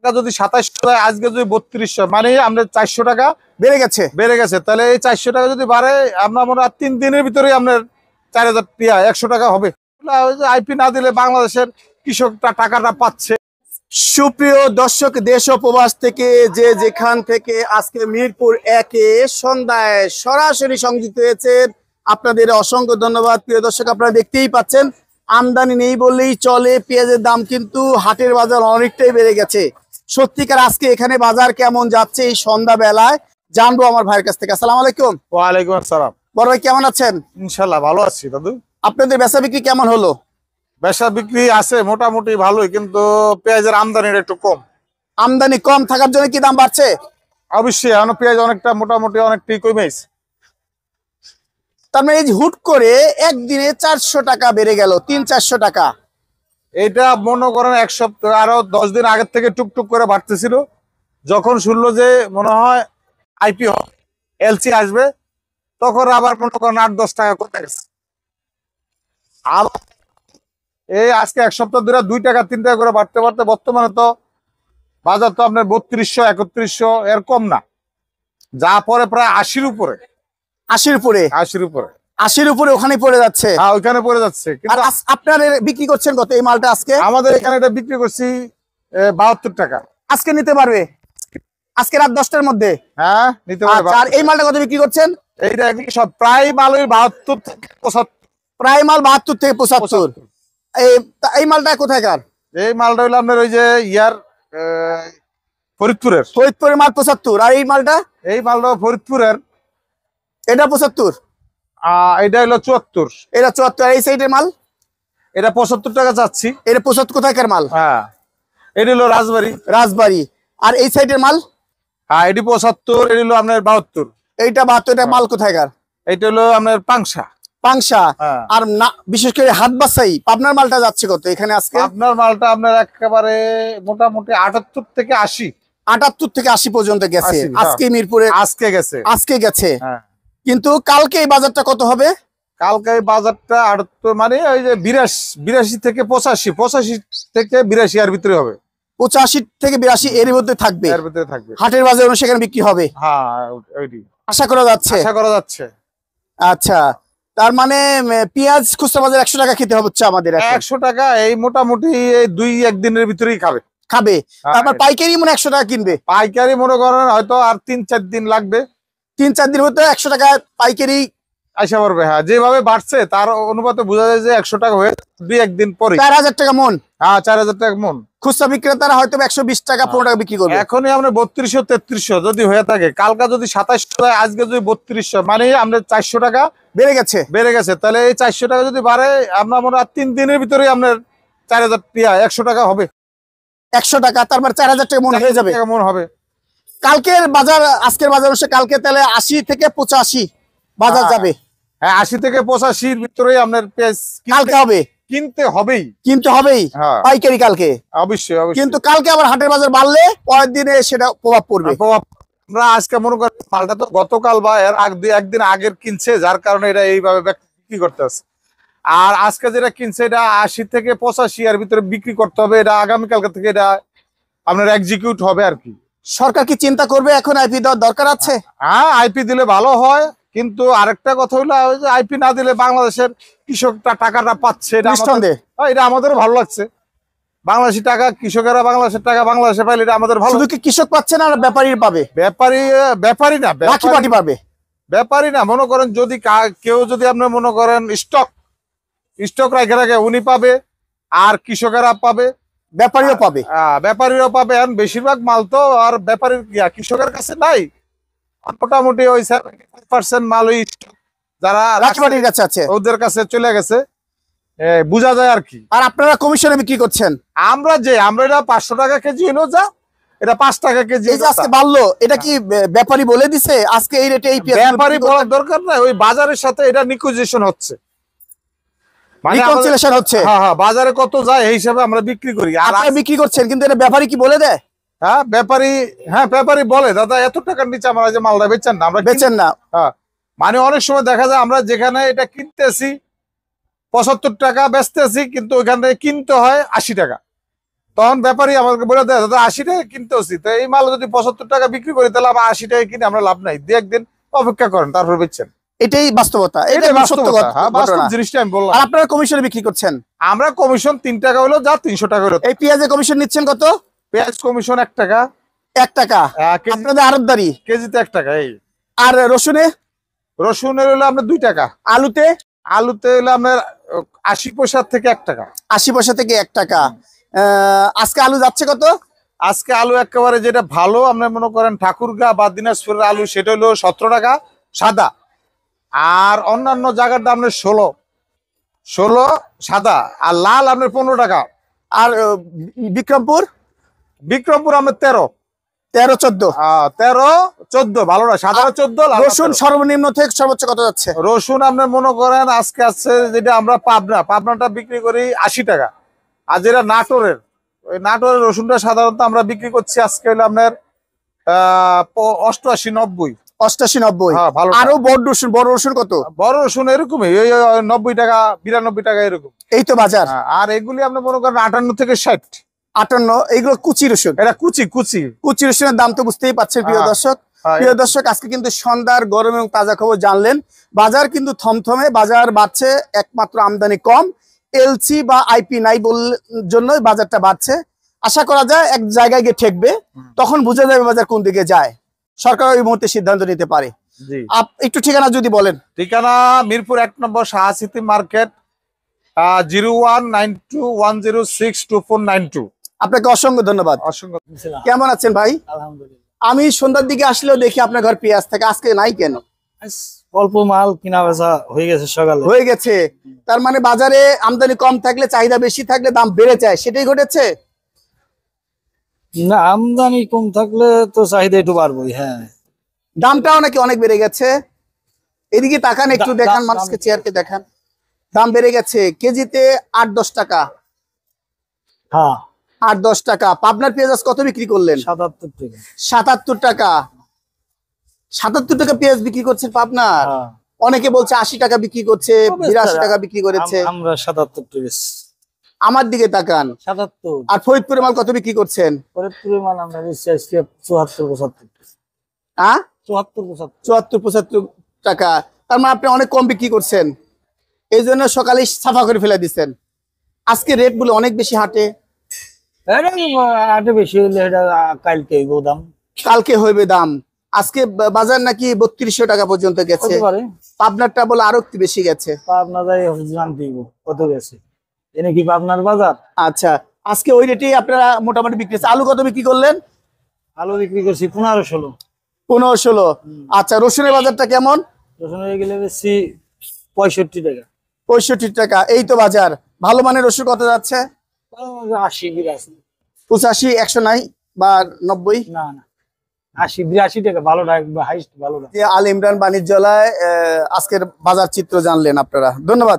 যদি 2700 হয়, আজকে যদি 3200, মানে আমরা 400 টাকা বেড়ে গেছে। তাহলে এই 400 টাকা যদি বাড়ে, আমরা মনে হয় 3 দিনের ভিতরেই আপনার 100 টাকা হবে। আইপি না দিলে বাংলাদেশের কৃষকটা টাকাটা পাচ্ছে। সুপ্রিয় দর্শক, দেশ ও প্রবাস থেকে যে যেখান থেকে আজকে মিরপুর 1-এ সন্ধ্যায় সরাসরি সংযুক্ত হয়েছে, আপনাদের অসংখ্য ধন্যবাদ। প্রিয় দর্শক, আপনারা দেখতেই পাচ্ছেন আমদানি নেই বললেই চলে। পেঁয়াজের দাম কিন্তু হাটের বাজার অনেকটাই বেড়ে গেছে। সত্যিকার আজকে এখানে বাজার কেমন যাচ্ছে এই সন্ধ্যা বেলায় জানবো আমার ভাইয়ের কাছ থেকে। আসসালামু আলাইকুম। ওয়ালাইকুম আসসালাম। বড় ভাই কেমন আছেন? ইনশাল্লাহ ভালো আছি দাদু। আপনাদের বেচা বিক্রি কেমন হলো? বেচা বিক্রি আছে মোটামুটি ভালোই, কিন্তু পেঁয়াজের আমদানিটা একটু কম। আমদানি কম থাকার জন্য কি দাম বাড়ছে? অবশ্যই এখন পেঁয়াজ অনেকটা মোটামুটি অনেকটাই কমেছে। তার মানে এই যে হুট করে একদিনে 400 টাকা বেড়ে গেল, 300-400 টাকা। এটা মনে করেন এক সপ্তাহ আরো 10 দিন আগের থেকে টুকটুক করে বাড়তেছিল। যখন শুনলো যে মনে হয় আইপি এলসি আসবে, তখন আবার মনে করেন 8-10 টাকা কমে গেছে। এই আজকে এক সপ্তাহ ধরে 2 টাকা 3 টাকা করে বাড়তে বাড়তে বর্তমানে তো বাজার তো আপনার 3200 3100 এর কম না, যা পরে প্রায় 80-র উপরে। 80-র উপরে ওখানে পড়ে যাচ্ছে। হ্যাঁ, ওইখানে পড়ে যাচ্ছে। কিন্তু আপনারা বিক্রি করছেন কত এই মালটা আজকে? আমাদের এখানে এটা বিক্রি করছি 72 টাকা। আজকে নিতে পারবে? আজকে রাত 10টার মধ্যে? হ্যাঁ, নিতে পারবে। আর এই মালটা কত বিক্রি করছেন? এইটা সব প্রায় মালের 72 থেকে 75। প্রায় মাল 72 থেকে 75। এই মালটা কোথায়কার? এই মালটা হলো আপনার ওই যে ফরিদপুরের মাল 75। আর এই মালটা? এই মালটা ফরিদপুরের, এটা 75। এটা হলো 74। এটা 74। আর এই সাইডের মাল? এটা 75 টাকা চাচ্ছি। এটা 75 কোথায়কার মাল? হ্যাঁ, এটা হলো রাজবাড়ি। আর এই সাইডের মাল? হ্যাঁ, এটি 75, এটা হলো আপনার 72। এইটা 72। এটা মাল কোথায়কার? এটা হলো আপনার পাংশা। আর না, বিশেষ করে হাত বাসাই পাবনার মালটা যাচ্ছে কত এখানে আজকে? আপনার মালটা আপনার একেবারে মোটামুটি 78 থেকে 80। 78 থেকে 80 পর্যন্ত গেছে আজকে মিরপুরে। আজকে গেছে। হ্যাঁ, কিন্তু কালকে এই বাজারটা কত হবে? কালকে এই বাজারটা 78, মানে ওই যে 82 থেকে 85 থেকে 82 এর ভিতরে হবে। 85 থেকে 82 এর মধ্যে থাকবে। হাটের বাজার অনুসারে সেখানে বিক্রি হবে। হ্যাঁ, ওইটি আশা করা যাচ্ছে। আচ্ছা, তার মানে পেঁয়াজ খুচরা বাজার 100 টাকা খেতে হচ্ছে আমাদের। 100 টাকা এই মোটামুটি 2-1 দিনের ভিতরেই খাবে। তারপর পাইকারি মনে 100 টাকা কিনবে। পাইকারি মনে করেন হয়তো আর 3-4 দিন লাগবে। 3-4 দিন হতে 100 টাকা পাইকারি আসা পারবে। হ্যাঁ, যেভাবে বাড়ছে তার অনুপাতে বোঝা যায় যে 100 টাকা হয়ে 2-1 দিন পরে 4000 টাকা মন। হ্যাঁ, 4000 টাকা মন। খুচরা বিক্রেতারা হয়তো 120 টাকা 15 টাকা বিক্রি করবে। এখনই আমরা 3200-3300 যদি হয়ে থাকে, কালকা যদি 2700 হয়, আজকে যদি 3200, মানে আমরা 400 টাকা বেড়ে গেছে। তাহলে এই 400 টাকা যদি বাড়ে, আমরা মনে হয় 3 দিনের ভিতরেই আপনার 100 টাকা হবে। 100 টাকা, তারপর 4000 টাকা মন হয়ে যাবে। কালকের বাজার আজকের বাজার অনুসারে কালকে তাহলে 80 থেকে 85 বাজার যাবে। হ্যাঁ, 80 থেকে 85-র ভিতরেই আপনার পেঁয়াজ কালকে হবে। কিনতে হবেই। পাইকারি কালকে অবশ্যই। কিন্তু কালকে আবার হাটের বাজার বাড়লে পরের দিনে সেটা প্রভাব পড়বে। আমরা আজকে মনে করি মালটা তো গতকাল বা এর একদিন আগের কিনছে, যার কারণে এটা এইভাবে বিক্রি করতে আছে। আর আজকে যেটা কিনছে এটা 80 থেকে 85 এর ভিতরে বিক্রি করতে হবে। এটা আগামীকালকে থেকে এটা আপনার এক্সিকিউট হবে আর কি। সরকার কি চিন্তা করবে এখন আইপি দেওয়ার দরকার আছে? হ্যাঁ, আইপি দিলে ভালো হয়, কিন্তু আরেকটা কথা হলো যে আইপি না দিলে বাংলাদেশের কৃষকটা টাকাটা পাচ্ছে, এটা আমাদের ভালো লাগছে। বাংলাদেশি টাকা কৃষকেরা বাংলাদেশের টাকা বাংলাদেশে পাইলে এটা আমাদের ভালো। শুধু কি কৃষক পাচ্ছে না, ব্যাপারী পাবে? ব্যাপারী না, বাকি পার্টি পাবে। ব্যাপারী না, মনে করেন যদি কেউ যদি আপনার মনে করেন স্টক রাখে উনি পাবে, আর কৃষকেরা পাবে, ব্যাপারীরাও পাবে। এখন বেশিরভাগ মাল তো আর ব্যাপারীর কৃষকের কাছে নাই। মোটামুটি ওই 70% মাল ওই যারা রাজবাড়ির কাছে আছে, ওদের কাছে চলে গেছে, বোঝা যায় আর কি। আর আপনারা কমিশনে বিক্রি করছেন। আমরা এটা 500 টাকা কেজি এনো, যা এটা 5 টাকা কেজি আজকে বাড়লো। এটা কি ব্যাপারী বলে দিছে আজকে এই রেটে? এই ব্যাপারী বলার দরকার নাই, ওই বাজারের সাথে এটা নিগোসিয়েশন হচ্ছে, হ্যাঁ, বাজারে কত যায় এই হিসাবে আমরা বিক্রি করি। আর বিক্রি করছেন, কিন্তু এটা ব্যাপারী কি বলে দেয়? হ্যাঁ, ব্যাপারী বলে দাদা এত টাকার নিচে আমরা যে মালটা বেচেন না, আমরা বেচেন না। হ্যাঁ, মানে অনেক সময় দেখা যায় আমরা যেখানে এটা কিনতেছি 75 টাকা বেচতেছি, কিন্তু ওইখান থেকে কিনতে হয় 80 টাকা। তখন ব্যাপারী আমাকে বলে দেয় দাদা 80 টাকা কিনতে হচ্ছি, তো এই মাল যদি 75 টাকা বিক্রি করি তাহলে আবার 80 টাকা কিনে আমরা লাভ নাই, দিয়ে একদিন অপেক্ষা করেন তারপর বেচছেন। এটাই বাস্তবতা, এটা এটাই সত্য বাস্তবতা, ঘটনা। হ্যাঁ, বাস্তব জিনিসটা আমি বললাম। আর আপনারা কমিশনে বিক্রি করছেন? আমরা কমিশন 3 টাকা হলো যা 300 টাকা হলো। এই পেঁয়াজের কমিশন নিচ্ছেন কত? পেঁয়াজ কমিশন 1 টাকা। 1 টাকা আপনাদের আড়তদারি? কেজিতে 1 টাকা। এই আর রসুনে? রসুনের হলো আপনার 2 টাকা। আলুতে? আলুতে হলো আপনার 80 পয়সা থেকে 1 টাকা। 80 পয়সা থেকে 1 টাকা। আজকে আলু যাচ্ছে কত? আজকে আলু একেবারে যেটা ভালো আপনার মনে করেন ঠাকুরগাঁ বা দিনাজপুরের আলু, সেটা হলো 17 টাকা সাদা। আর অন্যান্য জায়গার দাম আপনার 16 সাদা, আর লাল আপনার 15 টাকা। আর বিক্রমপুর? বিক্রমপুর আপনার 13 14 14 ভালো না, সাদা 14। রসুন সর্বনিম্ন থেকে সর্বোচ্চ কত যাচ্ছে? রসুন আপনার মনে করেন আজকে আছে যেটা আমরা পাবনাটা বিক্রি করি 80 টাকা। আর যেটা নাটোরের, ওই নাটোরের রসুনটা সাধারণত আমরা বিক্রি করছি আজকে হলো আপনার 88 90। 88 90। হ্যাঁ, ভালো। আরো বড় রসুন কত? বড় রসুন এরকমই ওই 90 টাকা 92 টাকা এরকম। এই তো বাজার। আর এগুলি আপনি মনে করেন 58 থেকে 60। 58। এইগুলো কুচি রসুন? এটা কুচি রসুনের দাম তো বুঝতেই পাচ্ছেন প্রিয় দর্শক। প্রিয় দর্শক, আজকে কিন্তু সন্ধ্যার গরম এবং তাজা খবর জানলেন। বাজার কিন্তু থমথমে, বাজার বাড়ছে, একমাত্র আমদানি কম, এলসি বা আইপি নাই জন্যই বাজারটা বাড়ছে। আশা করা যায় এক জায়গায় গিয়ে ঠেকবে, তখন বোঝা যাবে বাজার কোন দিকে যায়। সরকার ওই মুহূর্তে সিদ্ধান্ত নিতে পারে। একটু ঠিকানা যদি বলেন। ঠিকানা মিরপুর 1 নম্বর শাহসিতি মার্কেট, 019210629492। আপনাকে অসংখ্য ধন্যবাদ। অসংখ্য। কেমন আছেন ভাই? আলহামদুলিল্লাহ। আমি সন্ধ্যার দিকে আসলেও দেখি আপনার ঘর পেঁয়াজ থাকে, আজকে নাই কেন? অল্প মাল কিনা বেচা হয়ে গেছে, সকালে হয়ে গেছে। তার মানে বাজারে আমদানি কম থাকলে চাহিদা বেশি থাকলে দাম বেড়ে যায়, সেটাই ঘটেছে? না, আমদানি কম থাকলে তো চাহিদা একটু বাড়বই। হ্যাঁ, দামটাও নাকি অনেক বেড়ে গেছে। এদিকে তাকান, একটু দেখান, মানুষকে চেয়ারকে দেখান। দাম বেড়ে গেছে কেজিতে 8-10 টাকা। হ্যাঁ, 8-10 টাকা। পাবনার পেঁয়াজ আজ কত বিক্রি করলেন? 77 টাকা। 77 টাকা। 77 টাকা পেঁয়াজ বিক্রি করছেন পাবনার? হ্যাঁ। অনেকে বলছে 80 টাকা বিক্রি করছে, 82 টাকা বিক্রি করেছে। আমরা 77 টাকা। আমার দিকে তাকান। 77। আর ফরিদপুরের মাল কত বিক্রি করছেন? ফরিদপুরের মাল আমরা বেচছি আজকে 74-75 টাকা। হ্যাঁ, 74-75। 74-75 টাকা। তার মানে আপনি অনেক কম বিক্রি করছেন, এই জন্য সকালে সাফা করে ফেলে দিচ্ছেন। আজকে রেট বলে অনেক বেশি হাটে। আটে বেশি হইলে এটা কালকে হইব দাম। কালকে হইবে দাম। আজকে বাজার নাকি 3200 টাকা পর্যন্ত গেছে। হতে পারে। পাবনারটা বলে আরো একটু বেশি গেছে। পাবনা যাই জানতে হইব কত গেছে। এনে কি পাবনার বাজার? আচ্ছা, আজকে ওই রেটেই আপনারা মোটামুটি বিক্রি করছেন। আলু কত বিক্রি করলেন? আলু বিক্রি করছি 15-16। 15-16। আচ্ছা, রসুনের বাজারটা কেমন? রসুন হয়ে গেলে বেশি 65 টাকা। 65 টাকা। এই তো বাজার। ভালো মানের রসুন কত যাচ্ছে? 80-82। 85, 100 নাই বা 90? না না, 80-82 টাকা ভালো হাইস্ট ভালো। আল ইমরান বাণিজ্যালয় আজকের বাজার চিত্র জানলেন আপনারা। ধন্যবাদ।